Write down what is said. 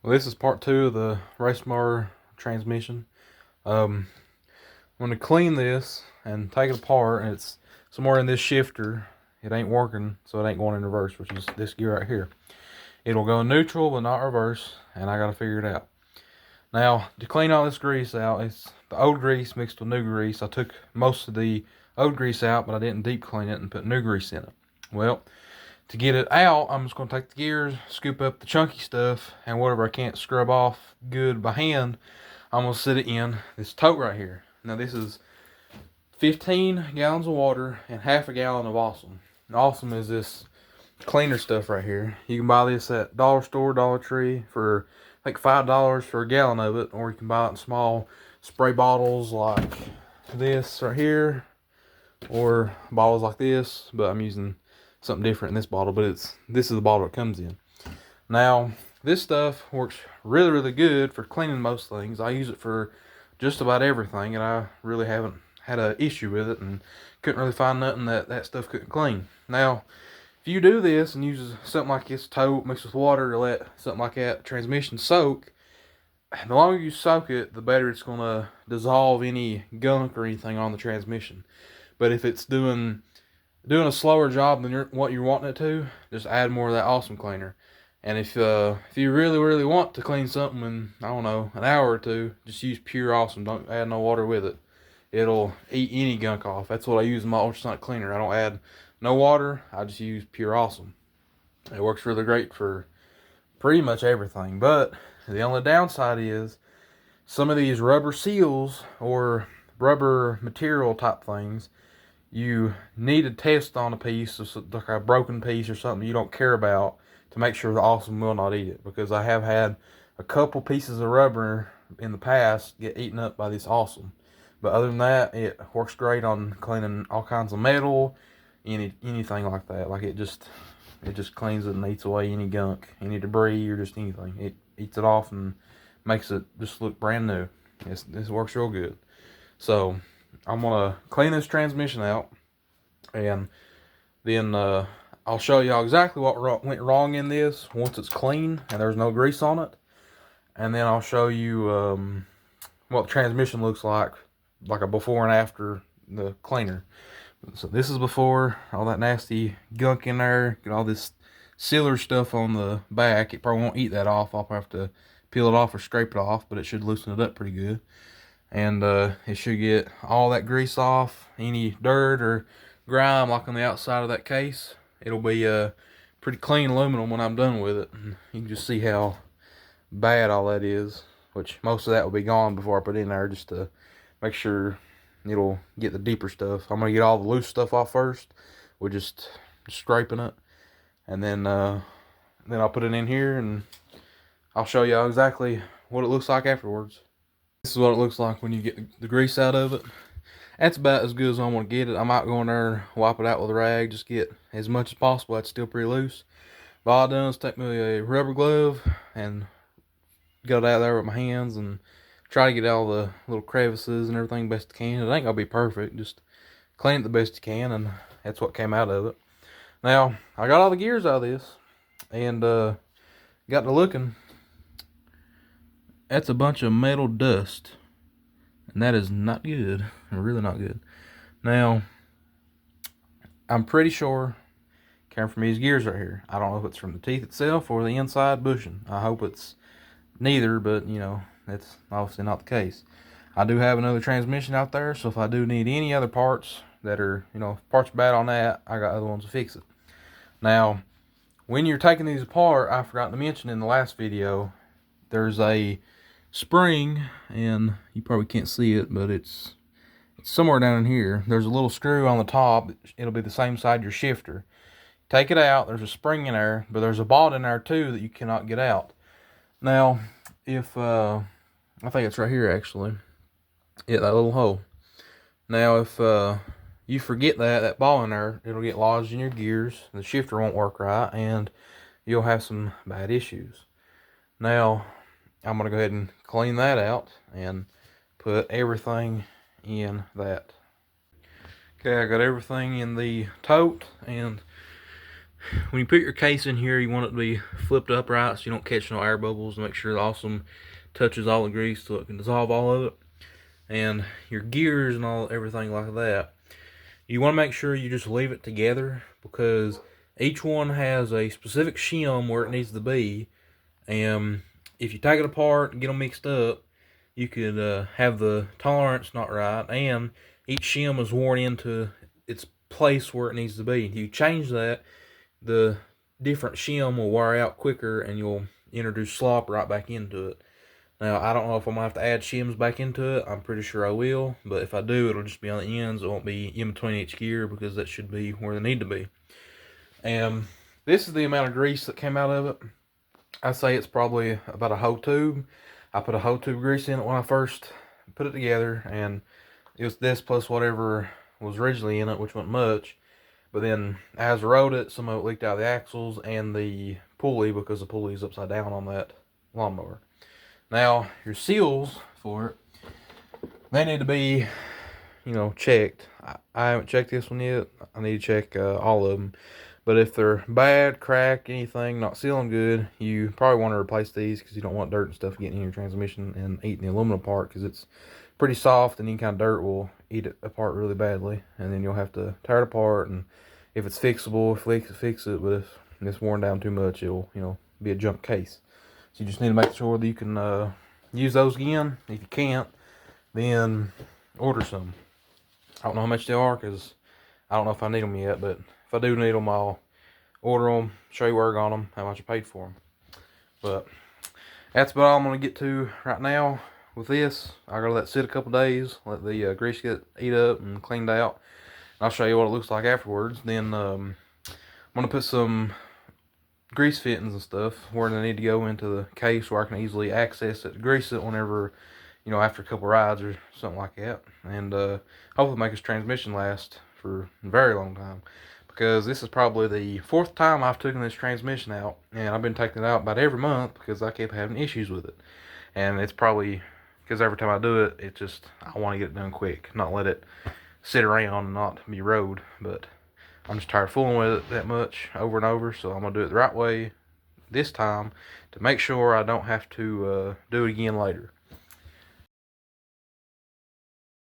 Well, this is part two of the race mower transmission. I'm going to clean this and take it apart, and it's somewhere in this shifter. It ain't working, so it ain't going in reverse, which is this gear right here. It'll go in neutral, but not reverse, and I got to figure it out. Now, to clean all this grease out, it's the old grease mixed with new grease. I took most of the old grease out, but I didn't deep clean it and put new grease in it. Well, to get it out, I'm just going to take the gears, scoop up the chunky stuff, and whatever I can't scrub off good by hand, I'm going to sit it in this tote right here. Now this is 15 gallons of water and half a gallon of Awesome. And Awesome is this cleaner stuff right here. You can buy this at dollar store, Dollar Tree for like $5 for a gallon of it, or you can buy it in small spray bottles like this right here, or bottles like this, but I'm using something different in this bottle, but this is the bottle it comes in. Now, this stuff works really, really good for cleaning most things. I use it for just about everything, and I really haven't had an issue with it, and couldn't really find nothing that stuff couldn't clean. Now, if you do this and use something like this tote mixed with water to let something like that transmission soak, the longer you soak it, the better it's going to dissolve any gunk or anything on the transmission. But if it's doing a slower job than what you're wanting it to, just add more of that Awesome cleaner. And if you really want to clean something in, I don't know, an hour or two, just use pure Awesome. Don't add no water with it. It'll eat any gunk off. That's what I use in my ultrasonic cleaner. I don't add no water. I just use pure Awesome. It works really great for pretty much everything. But the only downside is some of these rubber seals or rubber material type things, you need to test on a piece, like a broken piece or something you don't care about, to make sure the Awesome will not eat it. Because I have had a couple pieces of rubber in the past get eaten up by this Awesome. But other than that, it works great on cleaning all kinds of metal, anything like that. Like it just cleans it and eats away any gunk, any debris, or just anything. It eats it off and makes it just look brand new. This works real good. So I'm gonna clean this transmission out, and then I'll show y'all exactly what went wrong in this once it's clean and there's no grease on it. And then I'll show you what the transmission looks like a before and after the cleaner. So this is before, all that nasty gunk in there, get all this sealer stuff on the back. It probably won't eat that off. I'll probably have to peel it off or scrape it off, but it should loosen it up pretty good. And it should get all that grease off, any dirt or grime like on the outside of that case. It'll be pretty clean aluminum when I'm done with it. And you can just see how bad all that is, which most of that will be gone before I put it in there, just to make sure it'll get the deeper stuff. I'm gonna get all the loose stuff off first with just scraping it, and then I'll put it in here and I'll show y'all exactly what it looks like afterwards. This is what it looks like when you get the grease out of it. That's about as good as I want to get it. I might go in there, wipe it out with a rag, just get as much as possible. That's still pretty loose. But all I done is take me a rubber glove and got it out there with my hands and try to get all the little crevices and everything best I can. It ain't gonna be perfect, just clean it the best you can, and that's what came out of it. Now, I got all the gears out of this, and got to looking. That's a bunch of metal dust, and that is not good. Really not good. Now, I'm pretty sure it came from these gears right here. I don't know if it's from the teeth itself or the inside bushing. I hope it's neither, but you know, that's obviously not the case. I do have another transmission out there, so if I do need any other parts that are, parts bad on that, I got other ones to fix it. Now, when you're taking these apart, I forgot to mention in the last video, there's a spring, and you probably can't see it, but it's somewhere down in here. There's a little screw on the top. It'll be the same side your shifter. Take it out. There's a spring in there, but there's a bolt in there too that you cannot get out. Now, if I think it's right here actually. Yeah, that little hole. Now, if you forget that ball in there, it'll get lodged in your gears. The shifter won't work right, and you'll have some bad issues. Now, I'm gonna go ahead and clean that out and put everything in that. Okay, I got everything in the tote, and When you put your case in here, you want it to be flipped upright so you don't catch no air bubbles. Make sure it also touches all the grease so it can dissolve all of it. And your gears and everything like that, you want to make sure you just leave it together, because each one has a specific shim where it needs to be. And if you take it apart and get them mixed up, you could have the tolerance not right, and each shim is worn into its place where it needs to be. If you change that, the different shim will wear out quicker and you'll introduce slop right back into it. Now, I don't know if I'm going to have to add shims back into it. I'm pretty sure I will, but if I do, it'll just be on the ends. It won't be in between each gear, because that should be where they need to be. And this is the amount of grease that came out of it. I say it's probably about a whole tube. I put a whole tube of grease in it when I first put it together, and it was this plus whatever was originally in it, which wasn't much. But then as I rode it, some of it leaked out of the axles and the pulley, because the pulley is upside down on that lawnmower. Now, your seals for it, they need to be, checked. I haven't checked this one yet. I need to check all of them. But if they're bad, cracked, anything, not sealing good, you probably want to replace these, because you don't want dirt and stuff getting in your transmission and eating the aluminum apart, because it's pretty soft and any kind of dirt will eat it apart really badly. And then you'll have to tear it apart, and if it's fixable, fix it. But if it's worn down too much, it'll, be a junk case. So you just need to make sure that you can use those again. If you can't, then order some. I don't know how much they are, because I don't know if I need them yet, but if I do need them, I'll order them, show you where I got them, how much I paid for them. But that's about all I'm going to get to right now with this. I gotta let it sit a couple days, let the grease get eat up and cleaned out. And I'll show you what it looks like afterwards. Then I'm going to put some grease fittings and stuff where they need to go into the case, where I can easily access it, grease it whenever, after a couple rides or something like that. And hopefully make this transmission last for a very long time, because this is probably the 4th time I've taken this transmission out, and I've been taking it out about every month because I kept having issues with it. And it's probably because every time I do it, I want to get it done quick, not let it sit around and not be rode. But I'm just tired of fooling with it that much over and over, so I'm going to do it the right way this time to make sure I don't have to do it again later.